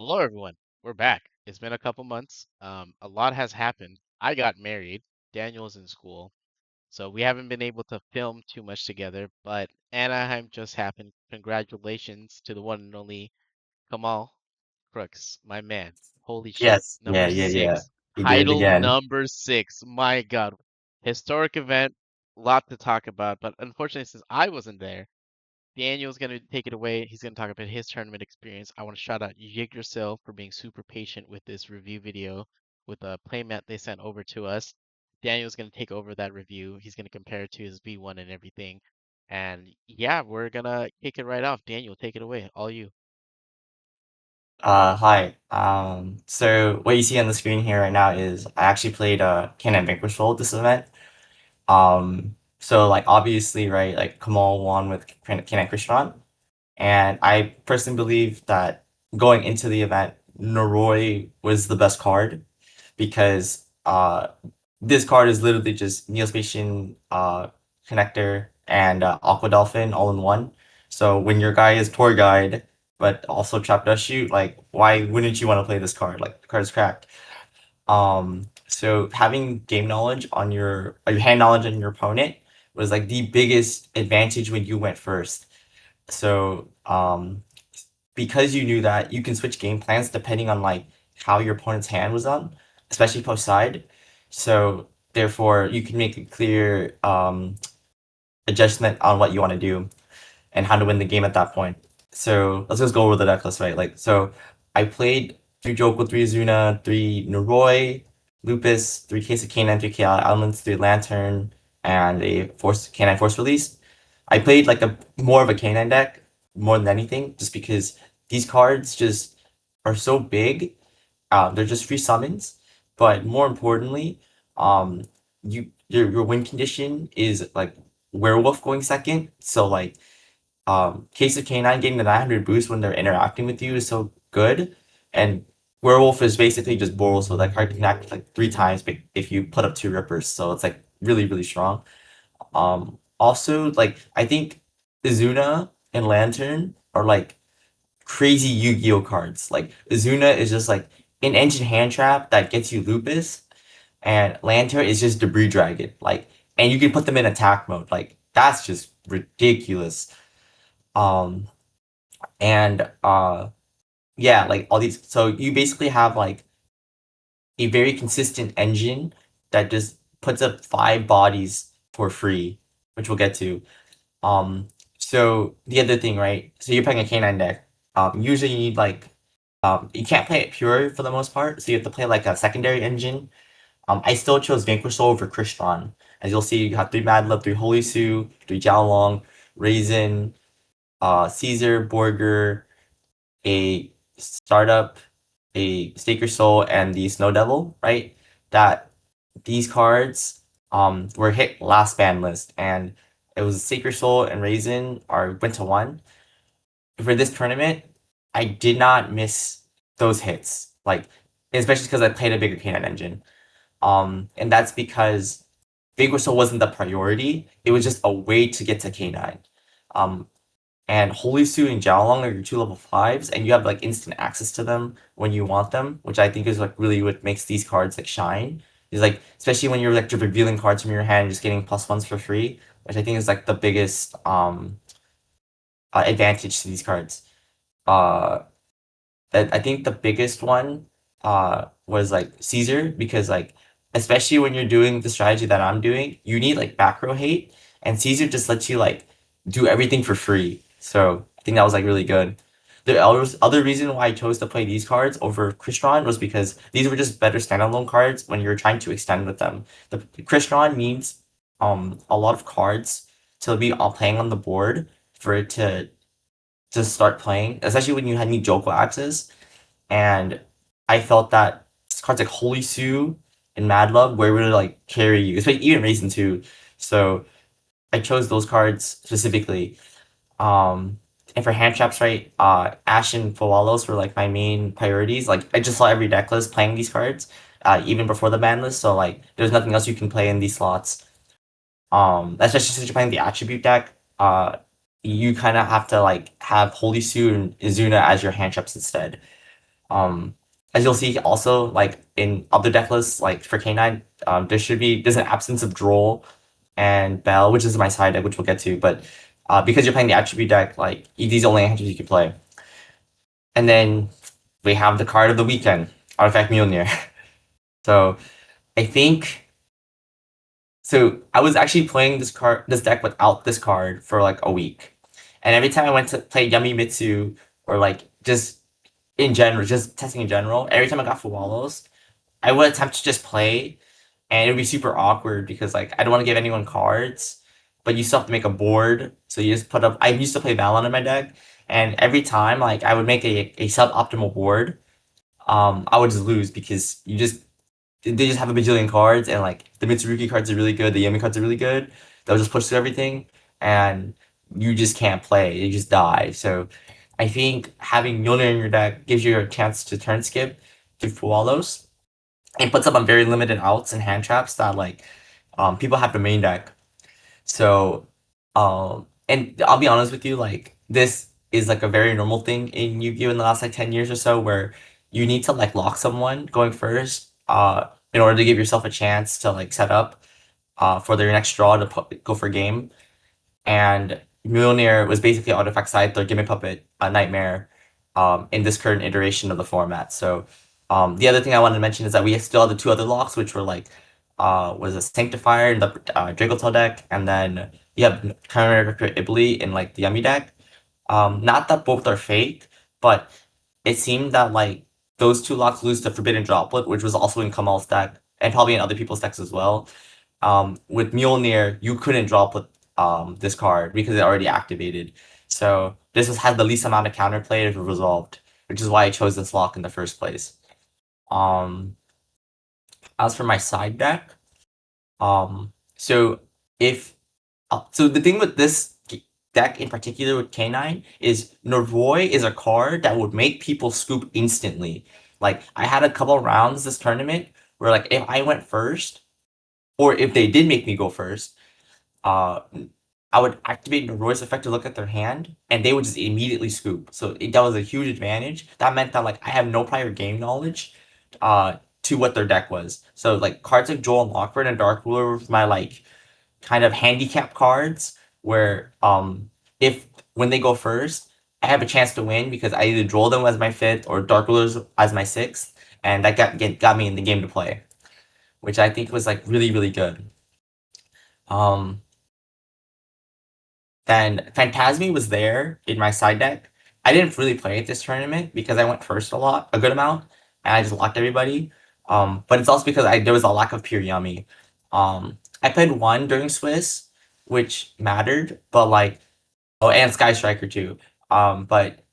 Hello, everyone. We're back. It's been a couple months. A lot has happened. I got married. Daniel's in school, so we haven't been able to film too much together. But Anaheim just happened. Congratulations to the one and only Kamal Crooks, my man. Holy shit. Yes, yeah, Number yeah, yeah. six. He did it Title again. number six. My God. Historic event. Lot to talk about. But unfortunately, since I wasn't there, Daniel's going to take it away. He's going to talk about his tournament experience. I want to shout out Yggdrasil for being super patient with this review video with a playmat they sent over to us. Daniel's going to take over that review. He's going to compare it to his V1 and everything. And yeah, we're going to kick it right off. Daniel, take it away. All you. Hi. So what you see on the screen here right now is I actually played Can and Vanquish Roll this event. So like obviously, right, like Kamal won with Can and Krishnan, and I personally believe that going into the event, Noroi was the best card because this card is literally just Neospatian connector and Aqua Dolphin all in one. So when your guy is tour guide but also trap dust shoot, like why wouldn't you want to play this card? Like the card's cracked. So having game knowledge on your hand knowledge on your opponent was like the biggest advantage when you went first. So because you knew that, you can switch game plans depending on like how your opponent's hand was on, especially post side. So therefore, you can make a clear adjustment on what you want to do and how to win the game at that point. So let's just go over the deck list, right? Like so, I played 3 Joko, 3 Zuna, 3 Noroi, Lupus, 3 Case of Canine, 3 Chaos Elements, 3 Lantern, and a Force Canine Force Release. I played like a more of a canine deck more than anything, just because these cards just are so big. They're just free summons, but more importantly, your win condition is like werewolf going second. So like Case of Canine getting the 900 boost when they're interacting with you is so good, and werewolf is basically just Boral, so that card can act like 3 times if you put up 2 rippers. So it's like really strong. Also, like I think Izuna and Lantern are like crazy Yu-Gi-Oh cards. Like Izuna is just like an engine hand trap that gets you Lupus, and Lantern is just Debris Dragon. Like, and you can put them in attack mode. Like that's just ridiculous. Um, and yeah, like all these. So you basically have like a very consistent engine that just puts up 5 bodies for free, which we'll get to. Um, so the other thing, right? So you're playing a canine deck. Usually you need like, you can't play it pure for the most part, so you have to play like a secondary engine. I still chose Vanquish Soul over Crystron. As you'll see, you have 3 Mad Love, 3 Holy Sue, 3 Jiaolong, Raisin, Caesar, Borger, a Startup, a Staker Soul, and the Snow Devil, right? That these cards were hit last ban list, and it was Sacred Soul and Raisin are went to one. For this tournament, I did not miss those hits. Like especially because I played a bigger canine engine. And that's because Big Whistle wasn't the priority. It was just a way to get to K9. Um, and Holy Suit and Jiaolong are your 2 level 5s, and you have like instant access to them when you want them, which I think is like really what makes these cards like shine. Is like especially when you're like just revealing cards from your hand, just getting +1s for free, which I think is like the biggest advantage to these cards. Uh, I think the biggest one was like Caesar because like especially when you're doing the strategy that I'm doing, you need like back row hate, and Caesar just lets you like do everything for free. So I think that was like really good. The other reason why I chose to play these cards over Crystron was because these were just better standalone cards when you're trying to extend with them. The Crystron needs a lot of cards to be all playing on the board for it to start playing, especially when you had need Joko access. And I felt that cards like Holy Sue and Mad Love were able to like carry you, especially even Raisin too. So I chose those cards specifically. Um, and for hand traps, right, Ash and Fawalos were like my main priorities. Like I just saw every deck list playing these cards, even before the ban list. So like there's nothing else you can play in these slots. Especially since you're playing the attribute deck, you kind of have to like have Holy Suit and Izuna as your hand traps instead. Um, as you'll see also, like in other deck lists, like for K9, there's an absence of Droll and Bell, which is my side deck, which we'll get to, but because you're playing the attribute deck, like these are the only attributes you can play. And then we have the card of the weekend, Artifact Mjolnir. So I think so I was actually playing this deck without this card for like a week. And every time I went to play Yummy Mitsu or like just in general, just testing in general, every time I got Fuwalos, I would attempt to just play and it would be super awkward because like I don't want to give anyone cards, but you still have to make a board. So you just put up I used to play Valon in my deck, and every time like I would make a suboptimal board, I would just lose because they just have a bajillion cards, and like the Mitsurugi cards are really good, the Yami cards are really good. They'll just push through everything, and you just can't play. You just die. So I think having Mjolnir in your deck gives you a chance to turn skip to Fualos, and puts up on very limited outs and hand traps that like people have the main deck. So and I'll be honest with you, like this is like a very normal thing in Yu-Gi-Oh! In the last like 10 years or so, where you need to like lock someone going first in order to give yourself a chance to like set up for their next draw to go for game. And Mjolnir was basically Artifact Scyther, Gimme Puppet, a Nightmare, in this current iteration of the format. So, the other thing I wanted to mention is that we still had the two other locks, which were like, was a Sanctifier in the Dragotail deck, and then you have Chimera Ibli in like the Yummy deck. Not that both are fake, but it seemed that like those two locks lose to Forbidden Droplet, which was also in Kamal's deck, and probably in other people's decks as well. With Mjolnir, you couldn't drop with this card because it already activated. So had the least amount of counterplay if it resolved, which is why I chose this lock in the first place. Um, as for my side deck, so if so the thing with this deck in particular with K9 is Norvoy is a card that would make people scoop instantly. Like I had a couple rounds this tournament where like if I went first, or if they did make me go first, uh, I would activate Norroy's effect to look at their hand, and they would just immediately scoop. So that was a huge advantage. That meant that like I have no prior game knowledge, to what their deck was. So like cards like Joel and Lockford and Dark Ruler were my like kind of handicap cards where if when they go first, I have a chance to win because I either draw them as my fifth or Dark Rulers as my sixth, and that got me in the game to play, which I think was like really really good. Um, Then Phantasmi was there in my side deck. I didn't really play at this tournament because I went first a good amount, and I just locked everybody. But it's also because there was a lack of pure yummy. I played one during Swiss, which mattered, but like oh, and Sky Striker too. But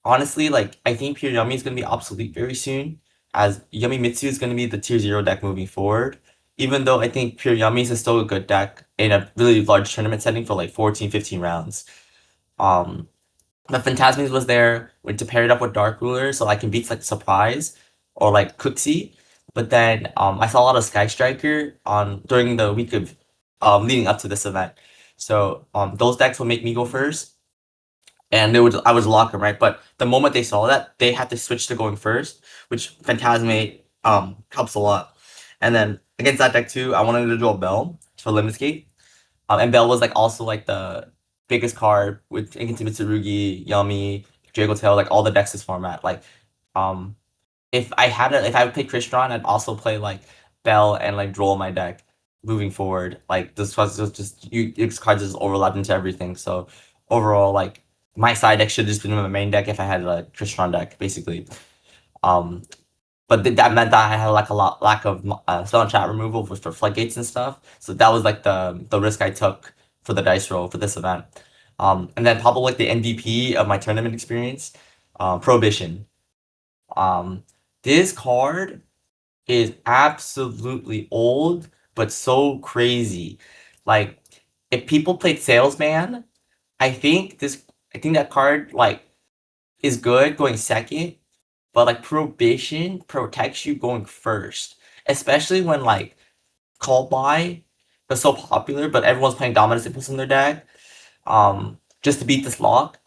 honestly, like I think pure yummy is gonna be obsolete very soon, as Yummy Mitsu is gonna be the tier 0 deck moving forward. Even though I think pure yummies is still a good deck in a really large tournament setting for like 14, 15 rounds. Um, but Phantasmes was there to pair it up with Dark Ruler, so I can beat like Surprise or like Cooksy. But then I saw a lot of Sky Striker on during the week of leading up to this event. So those decks will make me go first, and I was locking right. But the moment they saw that, they had to switch to going first, which Phantasmate helps a lot. And then against that deck too, I wanted to draw Bell for Limitscape. And Bell was like also like the biggest card with against Mitsurugi, Yummy, Dragotail, like all the decks this format. Like um if I would play Crystron, I'd also play like Bell and like Droll my deck moving forward. Like this was just these cards just overlapped into everything. So overall, like my side deck should have just been my main deck if I had a Crystron deck, basically. Um, but that meant that I had like a lack of spell and chat removal for floodgates and stuff. So that was like the risk I took for the dice roll for this event. And then probably like the MVP of my tournament experience, Prohibition. Um, this card is absolutely old, but so crazy. Like, if people played Salesman, I think that card like is good going second, but like Prohibition protects you going first, especially when like Call By is so popular, but everyone's playing Dominus Impulse in their deck. Just to beat this lock.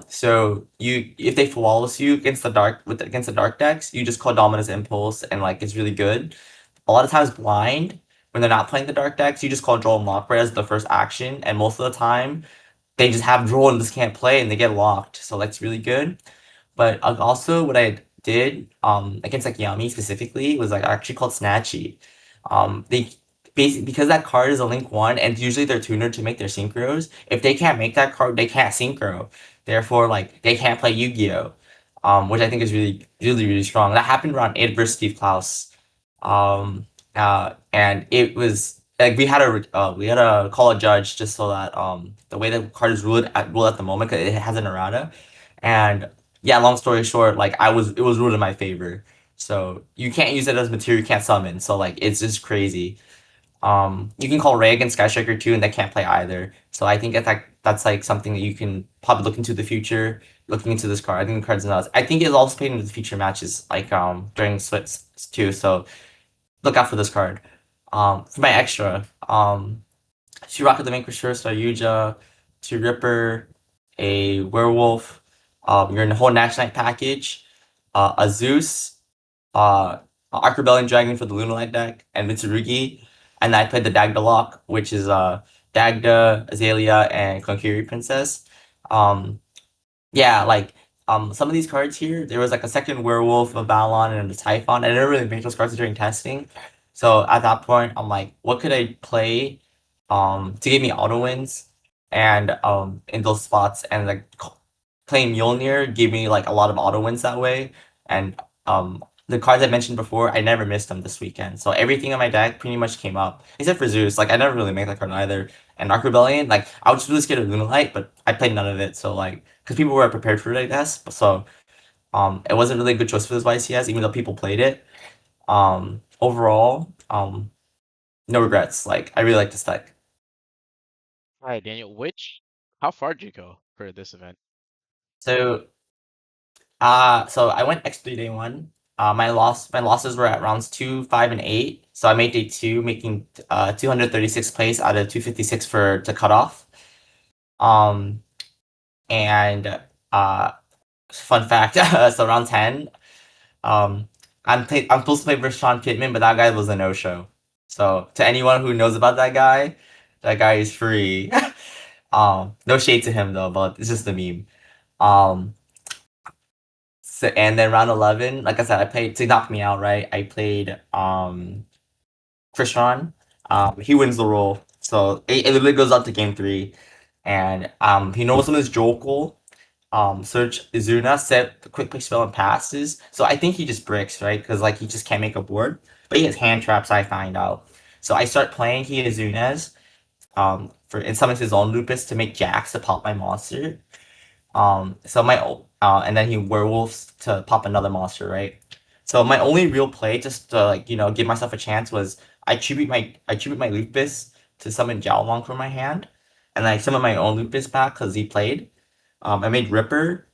So you if they flawless you against against the dark decks, you just call Dominus Impulse and like it's really good. A lot of times blind when they're not playing the dark decks, you just call draw and lock right as the first action, and most of the time they just have draw and just can't play and they get locked. So that's really good. But also what I did against like Yami specifically was like actually called Snatchy. They basically because that card is a link one and usually they're tuner to make their synchros. If they can't make that card, they can't synchro. Therefore, like they can't play Yu-Gi-Oh! Which I think is really strong. That happened around 8 versus Steve Klaus. Um, and it was like we had to call a judge just so that the way the card is ruled at the moment 'cause it has an errata, and yeah, long story short, like it was ruled in my favor. So you can't use it as material, you can't summon. So like it's just crazy. You can call Ray against Sky Striker too, and they can't play either. So I think that's like something that you can probably look into the future. Looking into this card, I think the card's nuts. I think it's also played into the future matches, like during splits too. So look out for this card. For my extra, two Rocket the Vanquisher, Saryuja, two Ripper, a Werewolf, your whole Nash Knight package, a Zeus, uh, Arc Rebellion Dragon for the Lunalight deck, and Mitsurugi. And I played the Dagda Lock, which is Dagda, Azalea, and Konkiri Princess. Um, yeah, like some of these cards here, there was like a second werewolf, a Balon, and a Typhon. I never really made those cards during testing. So at that point, I'm like, what could I play to give me auto wins? And in those spots and like playing Mjolnir gave me like a lot of auto wins that way. And the cards I mentioned before, I never missed them this weekend. So everything in my deck pretty much came up. Except for Zeus. Like I never really made that card either. And Arc Rebellion, like I was really scared of Lunalight, but I played none of it. So like because people were prepared for it, I guess. So it wasn't really a good choice for this YCS, even though people played it. Overall, no regrets. Like I really like this deck. All right, Daniel, how far did you go for this event? So so I went X3 day one. My losses were at rounds 2, 5, and 8. So I made day two, making 236 place out of 256 for to cut off. Um and fun fact, so round 10, Um, I'm supposed to play versus Sean Pittman, but that guy was a no show. So to anyone who knows about that guy is free. No shade to him though, but it's just a meme. Um, so and then round 11, like I said, I played to knock me out, right? I played Krishan. He wins the roll, so it literally goes out to game three, and he knows some of his Jokel search Izuna, set the quick play spell and passes. So I think he just bricks, right? Because like he just can't make a board. But he has hand traps, I find out. So I start playing he Izuna's for and summons his own Lupus to make Jax to pop my monster. So my and then he werewolves to pop another monster, right? So my only real play, just to like give myself a chance, was I tribute my Lupus to summon Jiaolong from my hand, and I summon my own Lupus back because he played. I made Ripper.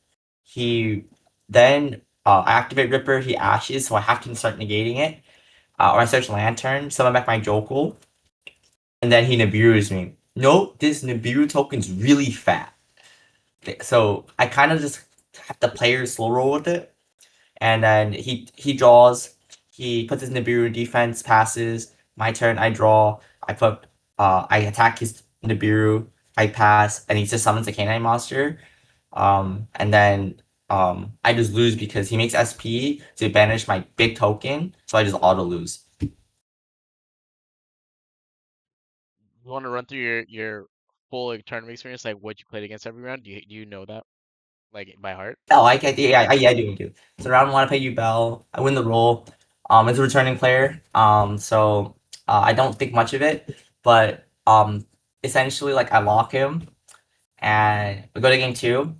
He then I activate Ripper. He ashes, so I have to start negating it. Or I search Lantern, summon back my Jokel, and then he Nibiru's me. Note this Nibiru token's really fat, so I kind of just have to play slow roll with it. And then he draws. He puts his Nibiru in defense, passes. My turn. I draw. I attack his Nibiru. I pass, and he just summons a canine monster. And then I just lose because he makes SP to banish my big token, so I just auto lose. You want to run through your full like, tournament experience, like what you played against every round? Do you know that like by heart? Oh, yeah, I do. So round one, I pay you Bell. I win the roll. As a returning player. So I don't think much of it, but essentially like I lock him and we go to game two.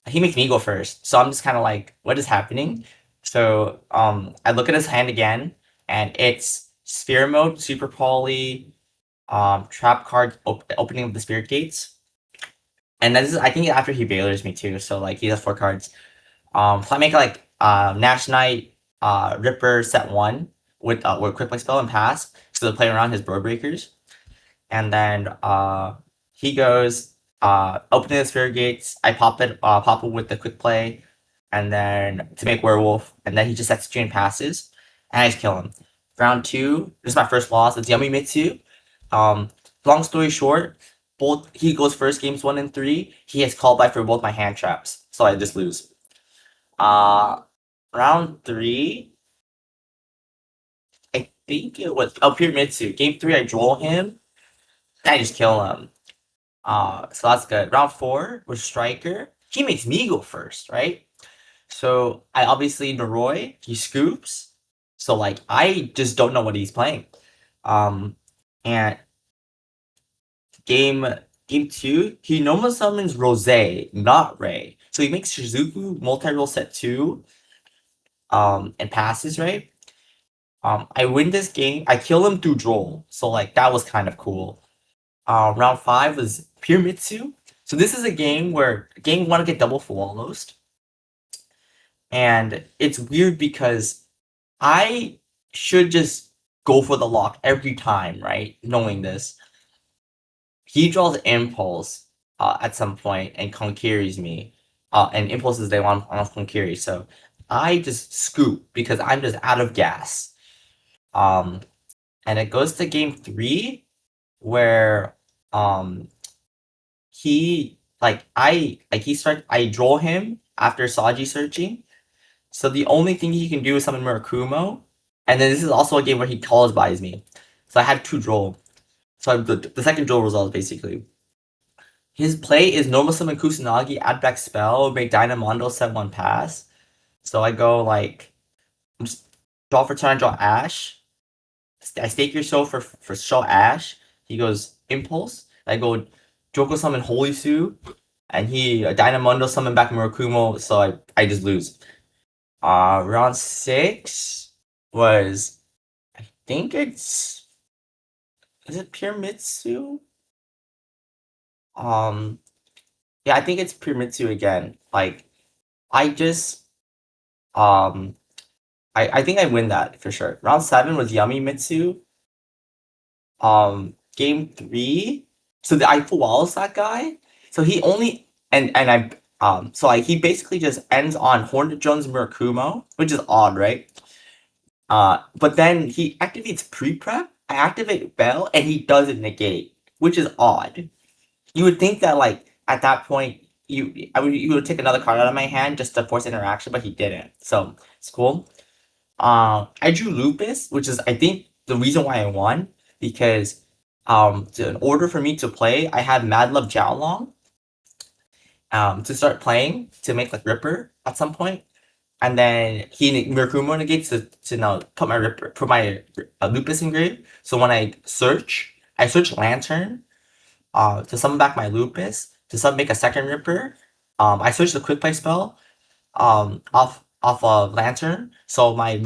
He makes me go first, so I'm just kind of like, what is happening? So I look at his hand again, and it's Sphere Mode, Super Poly, Trap card, opening of the Spirit Gates, and this is I think after he Bailers me too. So like he has 4 cards. So I make like Nash Knight, Ripper set one with quick play spell and pass, so they play around his Bro Breakers, and then he goes. opening the spirit gates, I pop it with the quick play, and then to make werewolf, and then he just sets chain passes, and I just kill him. Round two, this is my first loss. It's Yamimitsu. Um, long story short, both he goes first games 1 and 3. He has called back for both my hand traps, so I just lose. Uh, round three, I think it was Pyramitsu. Game three, I draw him. I just kill him. So that's good. Round four was Striker. He makes me go first, right? So I obviously Noroi, he scoops. So like I just don't know what he's playing. Um and game game two, he normal summons Rose, not Ray. So he makes Shizuku multi-roll set two, and passes, right? I win this game. I kill him through Droll. So like that was kind of cool. Round five was Pyramitsu. So this is a game where game one get double full almost. And it's weird because I should just go for the lock every time, right? Knowing this. He draws Impulse at some point and conquers me. And Impulse is they want on Konkiri. So I just scoop because I'm just out of gas. Um, and it goes to game three where I draw him after Saji searching. So the only thing he can do is summon Murakumo. And then this is also a game where he calls buys me. So I had two draw. So the second draw result basically. His play is normal summon Kusanagi, add back spell, make Dynamondo set one pass. So I go like draw for turn, draw Ash. I stake your soul for show Ash. He goes Impulse. I go Joko summon Holy Sue. And he Dynamondo summon back Murakumo, so I just lose. Round six was I think it's is it Pyramitsu? Um yeah, I think it's Pyramitsu again. Like I just um I think I win that for sure. Round seven was Yami Mitsu. Game three. So I full walls that guy. So he only and I so like he basically just ends on Hornet Jones Murakumo, which is odd, right? But then he activates pre-prep, I activate Bell, and he doesn't negate, which is odd. You would think that like at that point you would take another card out of my hand just to force interaction, but he didn't. So it's cool. I drew Lupus, which is I think the reason why I won because in order for me to play, I had Mad Love Jiaolong to start playing to make like Ripper at some point. And then he Mirakumo negates to now put my Lupus in grave. So when I search Lantern to summon back my Lupus to make a second Ripper. I search the quick play spell off of Lantern. So my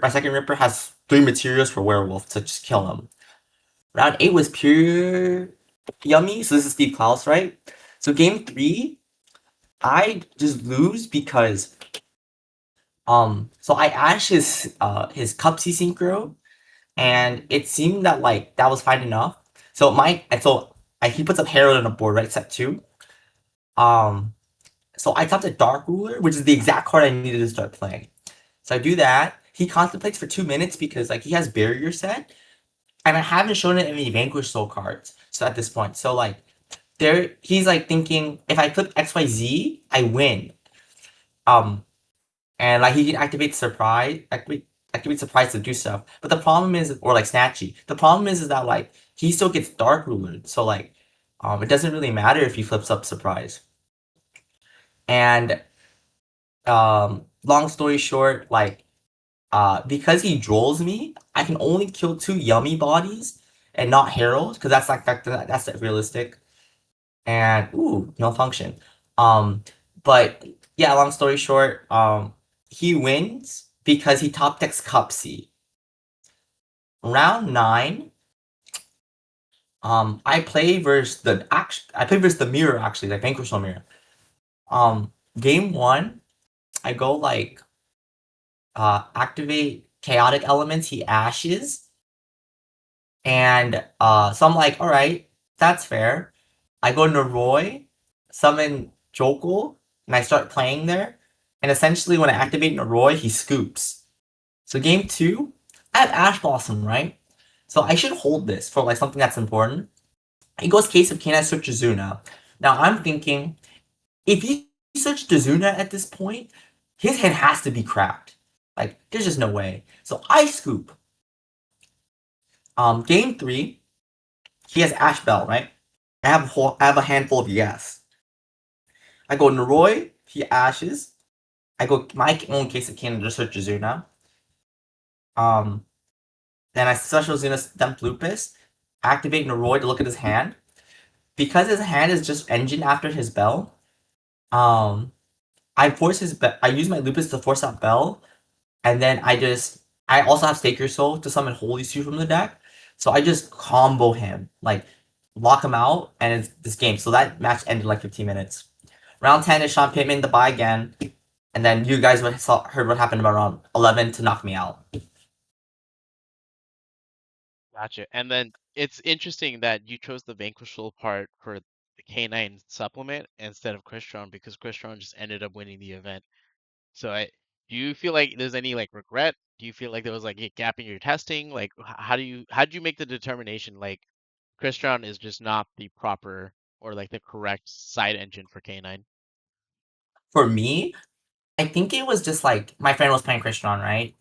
second Ripper has 3 materials for Werewolf to just kill him. Round eight was pure yummy. So this is Steve Klaus, right? So game three, I just lose because so I asked his cup C synchro, and it seemed that like that was fine enough. So he puts up Herald on the board, right? Set two. Um, so I tapped a Dark Ruler, which is the exact card I needed to start playing. So I do that. He contemplates for 2 minutes because like he has barrier set, and I haven't shown it any Vanquish Soul cards. So at this point, so like he's like thinking if I click XYZ, I win. Um, and like he can activate surprise to do stuff. But the problem is, or like Snatchy. The problem is that like he still gets Dark Ruler, so like it doesn't really matter if he flips up surprise. And long story short, like because he drolls me, I can only kill 2 yummy bodies and not Herald, because that's realistic. And ooh, malfunction. Um, but yeah, long story short, he wins because he top decks Cupsy. Round nine, I play versus the mirror actually, like Vanquish no Mirror. Game one, I go like activate chaotic elements, he ashes. And so I'm like, all right, that's fair. I go Noroi. summon Jokul, and I start playing there. And essentially, when I activate Noroi, he scoops. So game two, I have Ash Blossom, right? So I should hold this for like something that's important. He goes case of can I search Azuna? Now I'm thinking if he searched Azuna at this point, his hand has to be cracked. Like there's just no way. So I scoop. Game three, he has Ash Bell, right? I have a handful of yes. I go Noroi, he ashes. I go my own case of can just search Azuna. Um, then I special Azuna Stemp Lupus, activate Noroi to look at his hand. Because his hand is just engine after his bell, um, I use my Lupus to force out Bell, and then I also have Stake Your Soul to summon Holy Suit from the deck, so I just combo him, like lock him out, and it's this game. So that match ended like 15 minutes. Round 10 is Sean Pittman to buy again, and then you guys heard what happened about round 11 to knock me out. Gotcha. And then it's interesting that you chose the Vanquishable part for the K9 supplement instead of Crystron because Crystron just ended up winning the event. So do you feel like there's any like regret? Do you feel like there was like a gap in your testing? Like how did you make the determination like Crystron is just not the proper or like the correct side engine for K9? For me, I think it was just like my friend was playing Christian, right?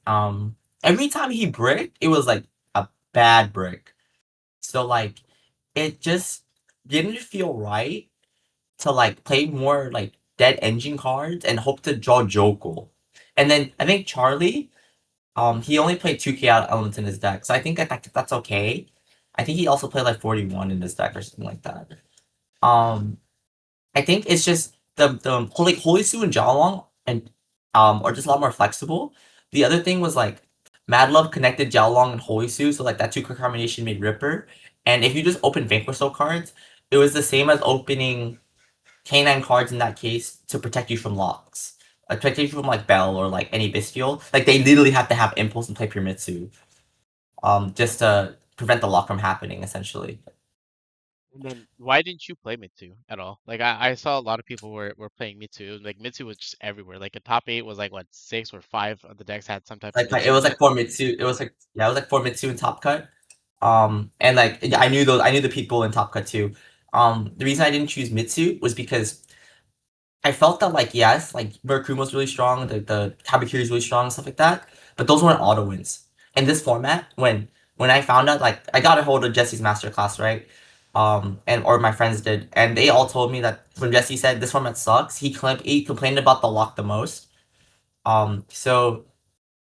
Every time he bricked, it was like a bad brick. So like it just didn't feel right to like play more like dead engine cards and hope to draw Jokul. And then I think Charlie, he only played 2K out elements in his deck, so I think that's okay. I think he also played like 41 in his deck or something like that. Um, I think it's just the Holy Sue and Jialong and are just a lot more flexible. The other thing was like Mad Love connected Jialong and Holy Sue, so like that two card combination made Ripper. And if you just open Vanquisho cards, it was the same as opening K9 cards in that case to protect you from locks. Protect you from like Bell or like any Bestial. Like they literally have to have Impulse and play Pyramitsu. Just to prevent the lock from happening, essentially. And then why didn't you play Mitsu at all? Like I saw a lot of people were playing Mitsu. Like Mitsu was just everywhere. Like a top eight was like what six or five of the decks had some type of Like it Mitsu was in like it. four Mitsu. It was like yeah, it was like four Mitsu and Top Cut. And like yeah, I knew the people in Top Cut too. The reason I didn't choose Mitsu was because I felt that like yes, like Murakumo was really strong, the Kabakiri is really strong, and stuff like that. But those weren't auto wins. In this format, when I found out like I got a hold of Jesse's masterclass, right? And or my friends did, and they all told me that when Jesse said this format sucks, he complained about the lock the most. So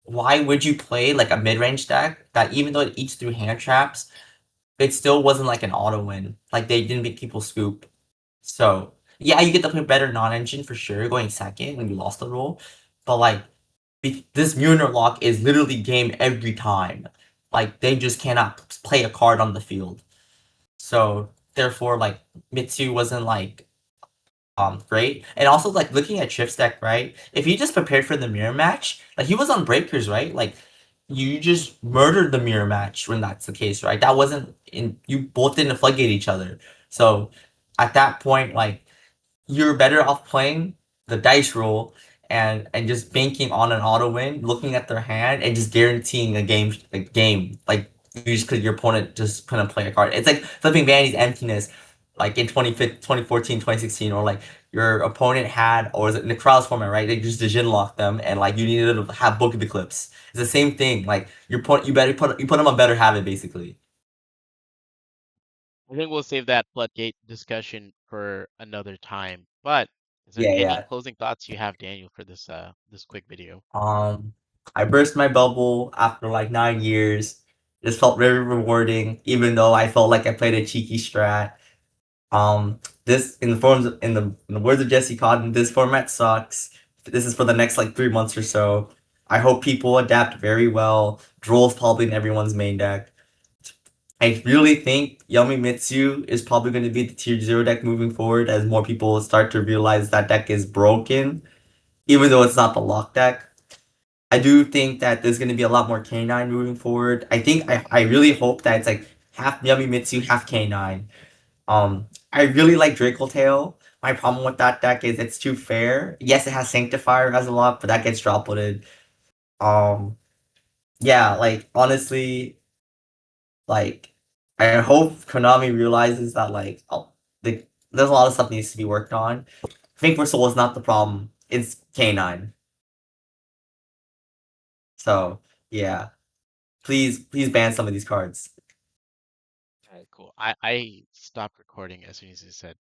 why would you play like a mid range deck that even though it eats through hand traps, it still wasn't like an auto win. Like they didn't make people scoop. So yeah, you get to play better non-engine for sure, going second when you lost the roll. But like this Mjolnir lock is literally game every time. Like they just cannot play a card on the field. So therefore, like Mitsu wasn't like great. And also like looking at Triff's deck, right? If he just prepared for the mirror match, like he was on breakers, right? Like you just murdered the mirror match when that's the case, right? That wasn't in you both didn't floodgate each other. So at that point, like you're better off playing the dice roll and just banking on an auto win, looking at their hand and just guaranteeing a game. Like you just cause your opponent just couldn't play a card. It's like flipping Vandy's emptiness like in 2014, 2016, or like your opponent had or was it in the Krauss format, right? They just Jin locked them and like you needed to have Book of Eclipse. It's the same thing. Like your point you better put them on better habit basically. I think we'll save that floodgate discussion for another time. But is there Yeah, any yeah. closing thoughts you have, Daniel, for this quick video? Um, I burst my bubble after like 9 years. This felt very rewarding, even though I felt like I played a cheeky strat. This in the words of Jesse Cotton, this format sucks. This is for the next like 3 months or so. I hope people adapt very well. Droll's probably in everyone's main deck. I really think Yami Mitsu is probably going to be the tier 0 deck moving forward as more people start to realize that deck is broken, even though it's not the lock deck. I do think that there's going to be a lot more K9 moving forward. I really hope that it's like half Yami Mitsu, half K9. I really like Draco Tail. my problem with that deck is it's too fair. Yes, it has Sanctifier as a lot, but that gets drop voted. Um, yeah, like honestly, like I hope Konami realizes that like there's a lot of stuff needs to be worked on. Think Soul is not the problem. It's K9. So yeah, please ban some of these cards. Alright, cool. I stopped recording as soon as you said